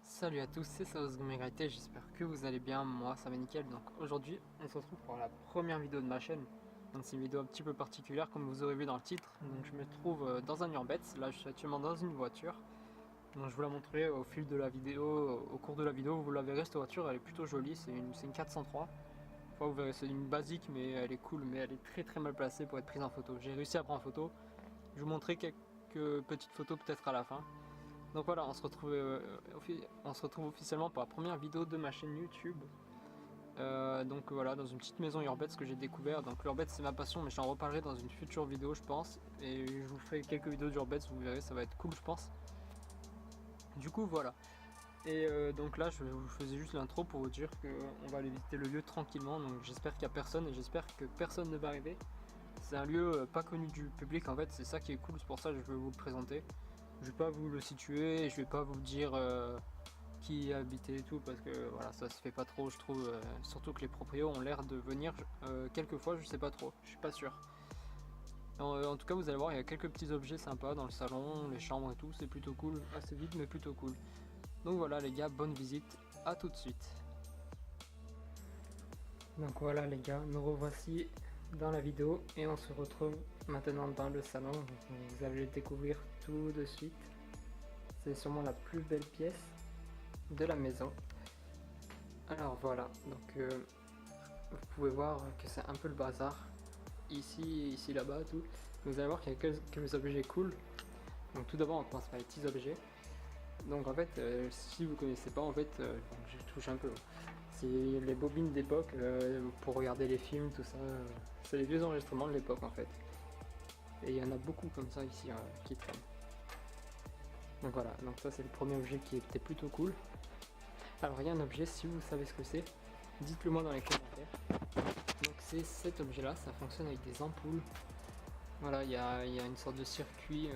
Salut à tous, c'est Saos Gomegalité, j'espère que vous allez bien, moi ça va nickel. Donc aujourd'hui on se retrouve pour la première vidéo de ma chaîne. Donc c'est une vidéo un petit peu particulière comme vous aurez vu dans le titre. Donc je me trouve dans un urbex, là je suis actuellement dans une voiture. Donc je vous la montrerai au fil de la vidéo, au cours de la vidéo, vous la verrez cette voiture, elle est plutôt jolie, c'est une 403. Enfin, vous verrez, c'est une basique mais elle est cool, mais elle est très mal placée pour être prise en photo. J'ai réussi à prendre en photo, je vous montrerai quelques petites photos peut-être à la fin. Donc voilà, on se retrouve officiellement pour la première vidéo de ma chaîne YouTube. Donc voilà, dans une petite maison urbex que j'ai découvert. Donc l'urbex c'est ma passion, mais j'en reparlerai dans une future vidéo je pense. Et je vous ferai quelques vidéos d'urbex, vous verrez, ça va être cool je pense. Du coup voilà. Et donc là je vous faisais juste l'intro pour vous dire qu'on va aller visiter le lieu tranquillement. Donc j'espère qu'il n'y a personne et j'espère que personne ne va arriver. C'est un lieu pas connu du public en fait, c'est ça qui est cool, c'est pour ça que je veux vous le présenter. Je vais pas vous le situer, je vais pas vous dire qui y habitait et tout parce que voilà, ça se fait pas trop je trouve, surtout que les proprios ont l'air de venir quelquefois, je sais pas trop, je suis pas sûr. En tout cas vous allez voir, il y a quelques petits objets sympas dans le salon, les chambres et tout, c'est plutôt cool, assez vite mais plutôt cool. Donc voilà les gars, bonne visite, à tout de suite. Donc voilà les gars, nous revoici dans la vidéo et on se retrouve maintenant dans le salon. Vous allez le découvrir tout de suite. C'est sûrement la plus belle pièce de la maison. Alors voilà, donc vous pouvez voir que c'est un peu le bazar. Ici, là-bas, tout. Vous allez voir qu'il y a quelques objets cool. Donc tout d'abord on commence par les petits objets. Donc en fait, si vous connaissez pas, en fait, je touche un peu. C'est les bobines d'époque pour regarder les films, tout ça. C'est les vieux enregistrements de l'époque en fait. Et il y en a beaucoup comme ça ici qui traînent. Donc voilà, donc ça c'est le premier objet qui était plutôt cool. Alors il y a un objet, si vous savez ce que c'est, dites-le moi dans les commentaires. Donc c'est cet objet là, ça fonctionne avec des ampoules. Voilà, il y a une sorte de circuit.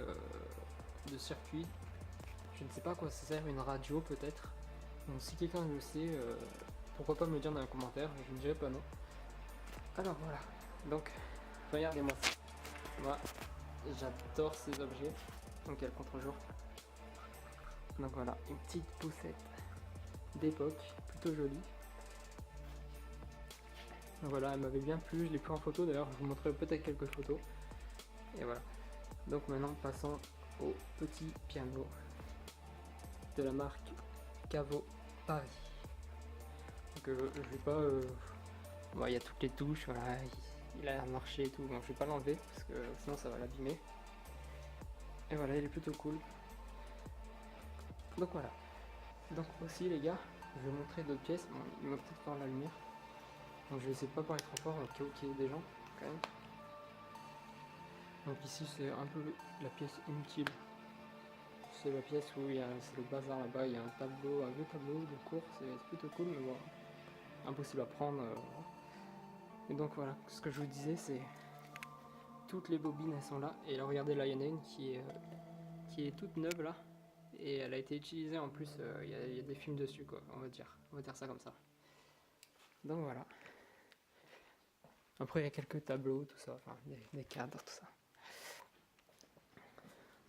Je ne sais pas à quoi ça sert, une radio peut-être. Donc si quelqu'un le sait, pourquoi pas me le dire dans les commentaires, je ne dirai pas non. Alors voilà, donc regardez-moi ça. Moi j'adore ces objets. Donc il y a le contre-jour. Donc voilà, une petite poussette d'époque, plutôt jolie. Donc voilà, elle m'avait bien plu, je l'ai pris en photo d'ailleurs, je vous montrerai peut-être quelques photos. Et voilà. Donc maintenant passons au petit piano de la marque Caveau Paris. Donc je vais pas... Bon, il y a toutes les touches, voilà, il a marché et tout, donc je vais pas l'enlever parce que sinon ça va l'abîmer. Et voilà, il est plutôt cool. Donc voilà. Donc aussi les gars, je vais vous montrer d'autres pièces. Bon, il va peut-être faire la lumière. Donc je vais essayer de pas parler trop fort au cas où il y ait des gens quand même. Donc ici c'est un peu la pièce inutile. C'est la pièce où c'est le bazar là-bas, il y a un tableau, un vieux tableau de cours, c'est plutôt cool mais bon, impossible à prendre. Et donc voilà, ce que je vous disais c'est toutes les bobines elles sont là. Et là regardez là il y en a une qui est toute neuve là. Et elle a été utilisée en plus, il y a des films dessus quoi, on va dire ça comme ça. Donc voilà. Après il y a quelques tableaux, tout ça, enfin des cadres, tout ça.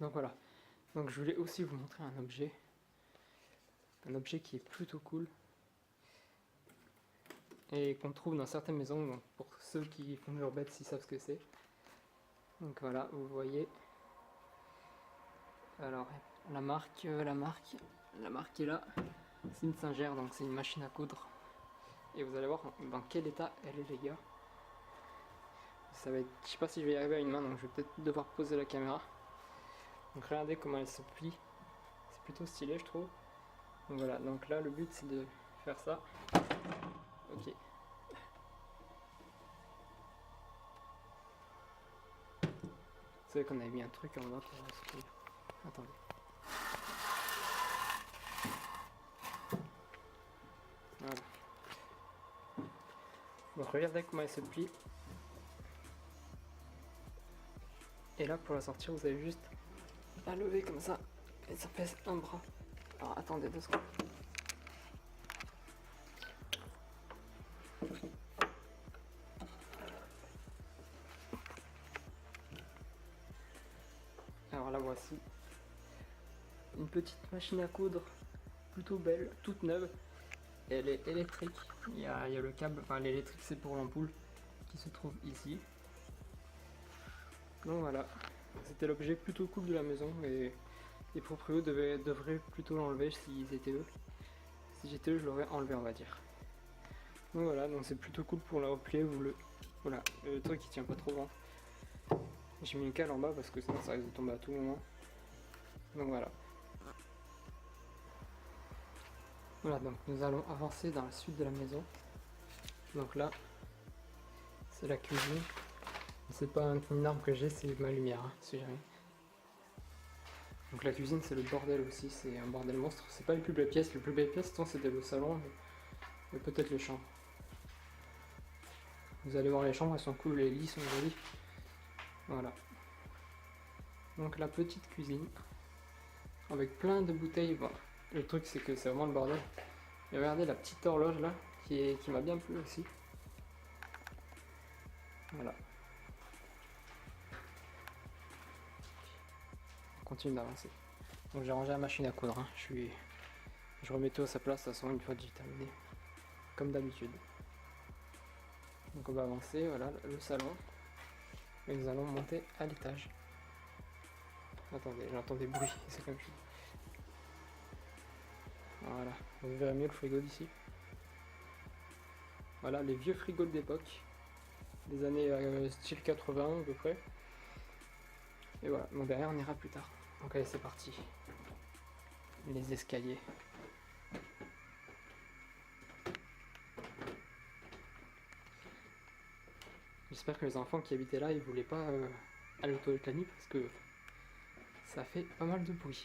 Donc voilà. Donc je voulais aussi vous montrer un objet qui est plutôt cool et qu'on trouve dans certaines maisons. Donc pour ceux qui font de l'urbex, ils savent ce que c'est. Donc voilà, vous voyez. Alors la marque est là. C'est une Singer, donc c'est une machine à coudre. Et vous allez voir dans quel état elle est les gars. Ça va être, je sais pas si je vais y arriver à une main, donc je vais peut-être devoir poser la caméra. Donc regardez comment elle se plie. C'est plutôt stylé je trouve. Donc voilà, donc là le but c'est de faire ça. Ok. Vous savez qu'on avait mis un truc en bas pour se plier. Attendez. Voilà. Donc regardez comment elle se plie. Et là pour la sortir vous avez juste à lever comme ça. Et ça pèse un bras. Alors attendez 2 secondes. Alors la voici. Une petite machine à coudre plutôt belle, toute neuve. Elle est électrique. Il y a le câble, enfin l'électrique c'est pour l'ampoule qui se trouve ici. Donc voilà, c'était l'objet plutôt cool de la maison et les proprios devraient plutôt l'enlever s'ils étaient eux. Si j'étais eux, je l'aurais enlevé, on va dire. Donc voilà, donc c'est plutôt cool pour la replier. Voilà, le truc qui tient pas trop grand. J'ai mis une cale en bas parce que sinon ça risque de tomber à tout moment. Donc voilà. Voilà, donc nous allons avancer dans la suite de la maison. Donc là, c'est la cuisine. C'est pas une arme que j'ai, c'est ma lumière, hein, si jamais. Donc la cuisine c'est le bordel aussi, c'est un bordel monstre. C'est pas les plus belles pièces, c'était le salon et peut-être les chambres. Vous allez voir les chambres, elles sont cool, les lits sont jolis. Voilà. Donc la petite cuisine avec plein de bouteilles. Bon, le truc c'est que c'est vraiment le bordel. Et regardez la petite horloge là qui m'a bien plu aussi. Voilà. On continue d'avancer. Donc j'ai rangé la machine à coudre. Hein. Je remets tout à sa place, de toute façon une fois que j'ai terminé. Comme d'habitude. Donc on va avancer, voilà le salon. Et nous allons monter à l'étage. Attendez, j'entends des bruits, c'est comme ça. Voilà, vous verrez mieux le frigo d'ici. Voilà les vieux frigos d'époque, des années style 80 à peu près. Et voilà, donc derrière on ira plus tard. Donc allez, c'est parti. Les escaliers. J'espère que les enfants qui habitaient là, ils voulaient pas aller aux toilettes la nuit parce que ça fait pas mal de bruit.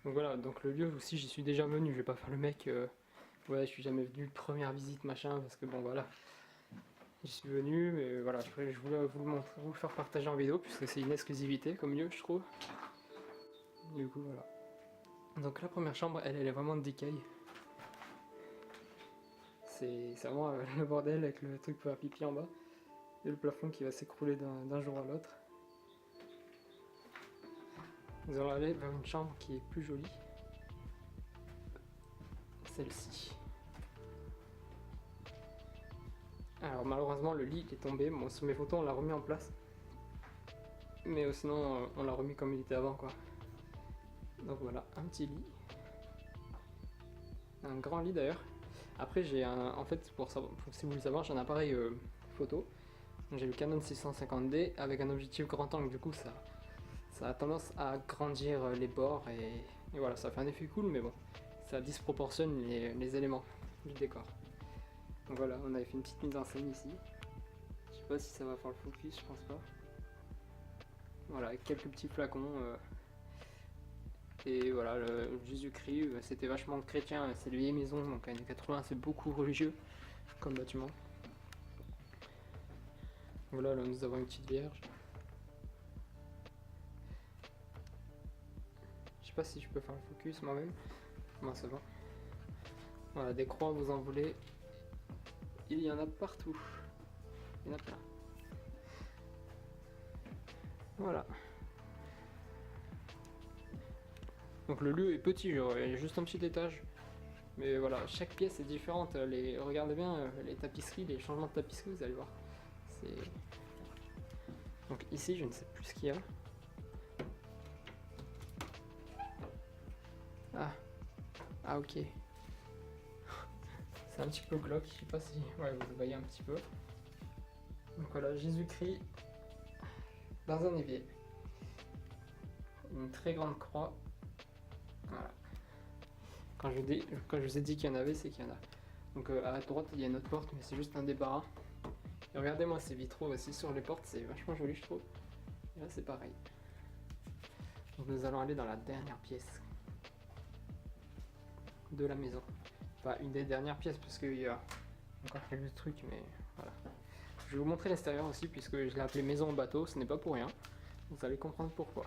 Donc voilà, donc le lieu aussi, j'y suis déjà venu. Je vais pas faire le mec, ouais, je suis jamais venu, première visite, machin, parce que bon, voilà. J'y suis venu, mais voilà, je voulais vous le montrer, vous le faire partager en vidéo, puisque c'est une exclusivité comme lieu, je trouve. Du coup, voilà. Donc la première chambre, elle est vraiment d'écaille. C'est vraiment le bordel avec le truc pour faire pipi en bas. Et le plafond qui va s'écrouler d'un jour à l'autre. Nous allons aller vers une chambre qui est plus jolie. Celle-ci. Alors malheureusement le lit est tombé. Bon, sur mes photos on l'a remis en place. Mais sinon on l'a remis comme il était avant quoi. Donc voilà, un petit lit. Un grand lit d'ailleurs. Après j'ai en fait si vous voulez savoir, j'ai un appareil photo. J'ai le Canon 650D avec un objectif grand angle, du coup ça a tendance à grandir les bords et voilà, ça fait un effet cool, mais bon, ça disproportionne les éléments du décor. Donc voilà, on avait fait une petite mise en scène ici. Je sais pas si ça va faire le focus, je pense pas. Voilà, avec quelques petits flacons. Et voilà, le Jésus-Christ, c'était vachement chrétien, c'est les vieilles maisons, donc années 80, c'est beaucoup religieux comme bâtiment. Voilà, là nous avons une petite vierge. Je sais pas si je peux faire le focus moi-même. Bon, c'est bon. Voilà, des croix, vous en voulez. Il y en a partout. Il y en a plein. Voilà. Donc le lieu est petit, il y a juste un petit étage. Mais voilà, chaque pièce est différente. Regardez bien les tapisseries, les changements de tapisserie, vous allez voir. Donc ici, je ne sais plus ce qu'il y a. Ah ok. C'est un petit peu glauque, je sais pas si ouais, vous le voyez un petit peu. Donc voilà, Jésus-Christ dans un évier. Une très grande croix. Voilà. Quand je vous ai dit qu'il y en avait, c'est qu'il y en a. Donc à droite, il y a une autre porte, mais c'est juste un débarras. Et regardez-moi ces vitraux aussi sur les portes, c'est vachement joli, je trouve. Et là, c'est pareil. Donc nous allons aller dans la dernière pièce de la maison. Enfin, une des dernières pièces, parce qu'il y a encore quelques trucs, mais voilà. Je vais vous montrer l'extérieur aussi, puisque je l'ai appelé maison en bateau, ce n'est pas pour rien. Vous allez comprendre pourquoi.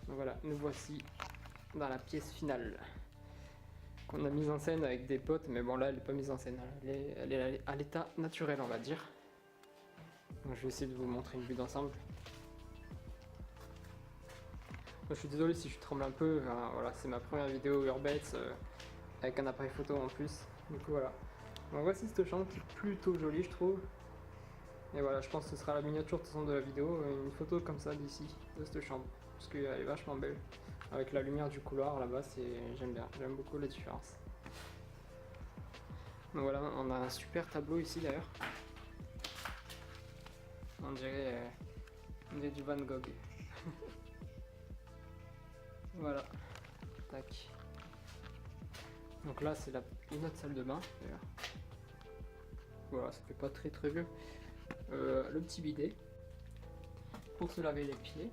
Donc voilà, nous voici dans la pièce finale qu'on a mise en scène avec des potes, mais bon là elle n'est pas mise en scène, elle est à l'état naturel on va dire. Donc je vais essayer de vous montrer une vue d'ensemble. Je suis désolé si je tremble un peu, enfin, voilà, c'est ma première vidéo Urbex avec un appareil photo en plus. Du coup voilà. Donc voici cette chambre qui est plutôt jolie je trouve. Et voilà, je pense que ce sera la miniature de toute façon de la vidéo, une photo comme ça d'ici, de cette chambre. Parce qu'elle est vachement belle. Avec la lumière du couloir là-bas, j'aime bien, j'aime beaucoup la différence. Donc voilà, on a un super tableau ici d'ailleurs. On dirait du Van Gogh. Voilà. Tac. Donc là c'est une autre salle de bain d'ailleurs. Voilà, ça fait pas très vieux. Le petit bidet pour se laver les pieds.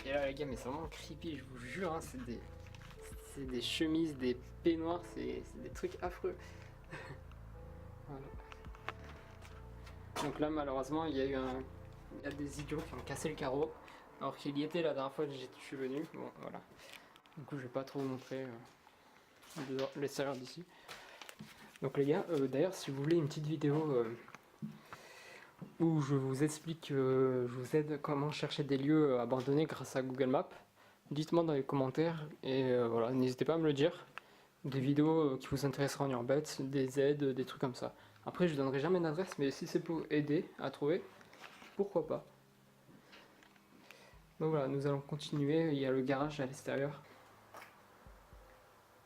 Et là les gars, mais c'est vraiment creepy, je vous jure, hein, c'est des chemises, des peignoirs, c'est des trucs affreux. Voilà. Donc là malheureusement il y a des idiots qui ont cassé le carreau alors qu'il y était la dernière fois que je suis venu. Bon voilà. Du coup je vais pas trop vous montrer l'extérieur d'ici. Donc les gars, d'ailleurs si vous voulez une petite vidéo où je vous explique, je vous aide comment chercher des lieux abandonnés grâce à Google Maps, dites-moi dans les commentaires et voilà, n'hésitez pas à me le dire. Des vidéos qui vous intéresseront en Urbex, des aides, des trucs comme ça. Après je donnerai jamais d'adresse, mais si c'est pour aider à trouver, pourquoi pas. Donc voilà, nous allons continuer, il y a le garage à l'extérieur.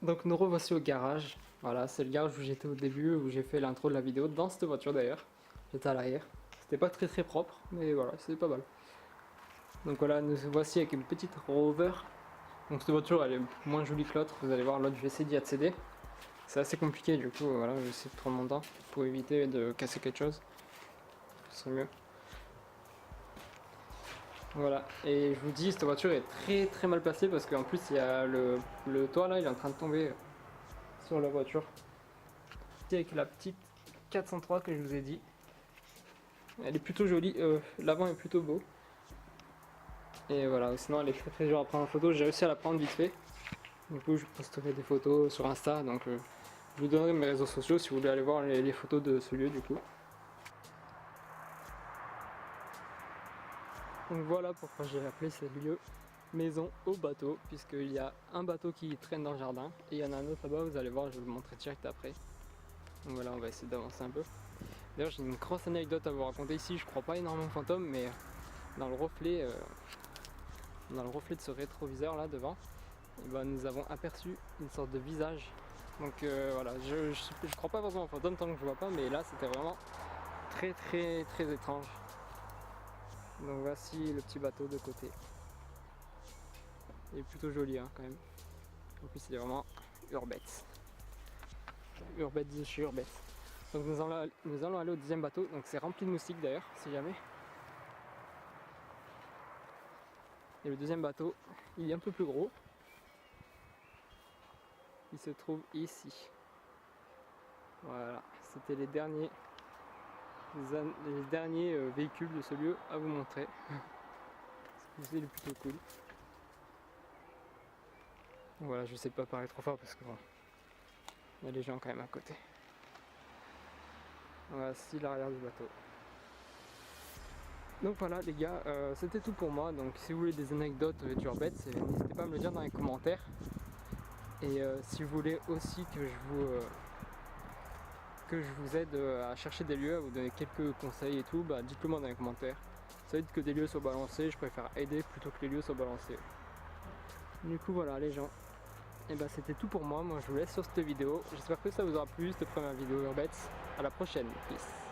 Donc nous revoici au garage. Voilà, c'est le garage où j'étais au début, où j'ai fait l'intro de la vidéo, dans cette voiture d'ailleurs. J'étais à l'arrière. C'était pas très propre, mais voilà, c'était pas mal. Donc voilà, nous voici avec une petite Rover. Donc cette voiture elle est moins jolie que l'autre, vous allez voir, l'autre je vais essayer d'y accéder. C'est assez compliqué du coup, voilà, j'essaie de prendre mon temps pour éviter de casser quelque chose. Ce serait mieux. Voilà, et je vous dis, cette voiture est très mal placée parce qu'en plus il y a le toit là, il est en train de tomber sur la voiture. Avec la petite 403 que je vous ai dit. Elle est plutôt jolie, l'avant est plutôt beau. Et voilà, sinon elle est très dure à prendre en photo, j'ai réussi à la prendre vite fait. Du coup je posterai des photos sur Insta, donc je vous donnerai mes réseaux sociaux si vous voulez aller voir les photos de ce lieu du coup. Donc voilà pourquoi j'ai appelé ce lieu maison au bateau, puisqu'il y a un bateau qui traîne dans le jardin et il y en a un autre là-bas, vous allez voir, je vais vous le montrer direct après. Donc voilà, on va essayer d'avancer un peu. D'ailleurs j'ai une grosse anecdote à vous raconter ici, je crois pas énormément aux fantômes, mais dans le reflet de ce rétroviseur là devant, et ben, nous avons aperçu une sorte de visage. Donc voilà, je crois pas forcément aux fantômes tant que je vois pas, mais là c'était vraiment très étrange. Donc voici le petit bateau de côté. Il est plutôt joli hein, quand même. En plus il est vraiment Urbex. Urbex de chez Urbex. Donc nous allons aller au deuxième bateau. Donc c'est rempli de moustiques d'ailleurs, si jamais. Et le deuxième bateau, il est un peu plus gros. Il se trouve ici. Voilà, c'était les derniers véhicules de ce lieu à vous montrer. C'est plutôt cool. Voilà, je sais pas parler trop fort parce que bon, il y a des gens quand même à côté. Voici l'arrière du bateau. Donc voilà les gars, c'était tout pour moi. Donc si vous voulez des anecdotes d'Urbex, n'hésitez pas à me le dire dans les commentaires. Et si vous voulez aussi que je vous aide à chercher des lieux, à vous donner quelques conseils et tout, bah dites-le moi dans les commentaires. Ça évite que des lieux soient balancés, je préfère aider plutôt que les lieux soient balancés. Du coup voilà les gens, et bah c'était tout pour moi, je vous laisse sur cette vidéo. J'espère que ça vous aura plu cette première vidéo Urbex. À la prochaine, peace.